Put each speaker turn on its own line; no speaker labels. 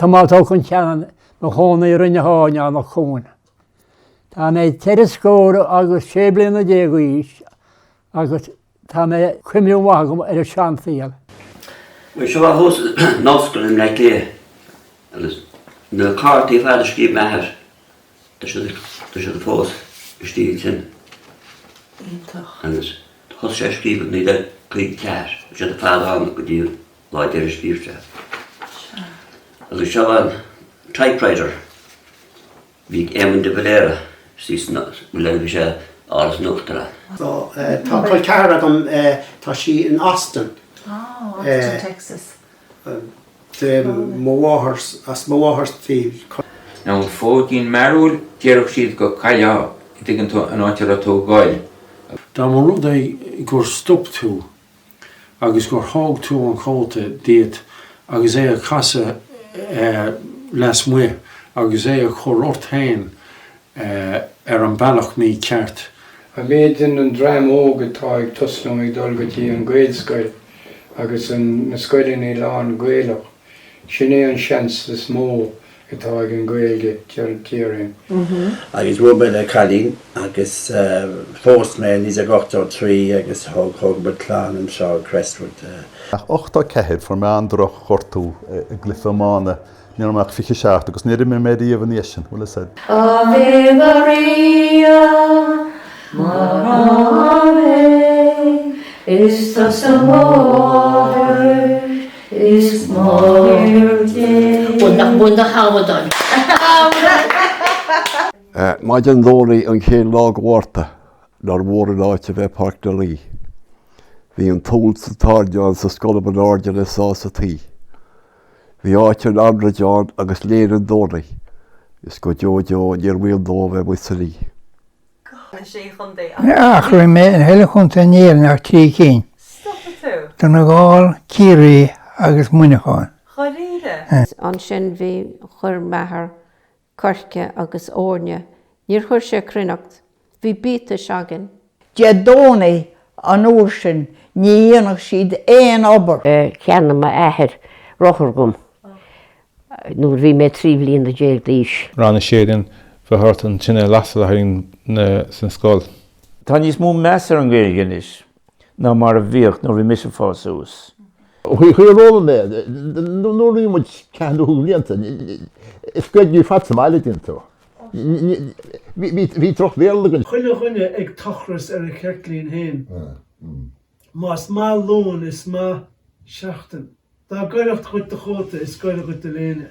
Tomato chun ceann na chóna I rinne háine nach chún. Tá mé teiricóir agus sé bliana déaghaís agus tá mé cuimliú wagam ar a seanfial.
Well, sure, I was nostril in like there. The car Taifead skip maher. There should the force steal in. And the horse skip need a Baile Chláir. Should the father on the deal like there is future. The show typewriter. Big M de Valera. She's not Milan alles nuchtera.
So tá Cailteoirí agam tá sí in Austin.
Oh, Austin, Texas.
The Mówáthars field.
Now fógin marúil dearach siad go Caisleá I dtí an áitear ató Gaeil.
Tá mar rud é gur stop tú agus gur hág tú an chóta déit agus é a casa les mu agus é a chur orthain an bailach mí ceart.
A méidir an dreim óga tá ag tuslum ag dul go dtí an Gaeilgeoir agus na scoileann I lán Gaeltacht. Sin é an seans is mó atá ag an Gaeilge tíorainn.
Agus bhfuil Baile Chláir agus fósmen is a gachtar trí agus thug Baile an seo Crestwood.
Ach 8 ceithid for me An Bruach Thoir glyphomána níormach fi seacht agus níir mé méí a bhaníisian bhfuil said.
Ave Maria, Ave, is tas amor, is more day. Bunda Howardon.
Maid an ddónaí an chéad lá gháirta nar mór an áit a bheith Páirt na Lí. Bhí an túl sa Thar sa scoil an áirde le sása tí. Bhí áit an An Bruach agus léir an ddónaí. Is go deodeo níor bhfuil dó bheith mu sa lí.
Achar mé an heile chunta níar nach tí cín. Tá na gáil Cainteoirí agus muinecháin.
An sin bhí chur methar corce agus órne. Níor chuir sé cruinneacht. Bhí bíta seagan.
De dónaí an úr sin ní dhéanach siad éon obair.
Ceanna ma éithir rochar gom. Nuair bhí mé trí bliain de déag díos.
Ranna séideann bheithirt an sinna lasal san scóil.
Tá níos mó measar an Gaeilgeoir is ná mar a bhíocht nó bhí mis fása
Churóla mé, nó í muid ceanú blianta. Is go dú fat sa máile dintó. Bhí troch bhéalagan.
Chuine ag tochras ar a Ceirclín hain. Más má lón is má seachtain. Tá Gaeltacht chuit de chóta is Gaeilge chuit de léine.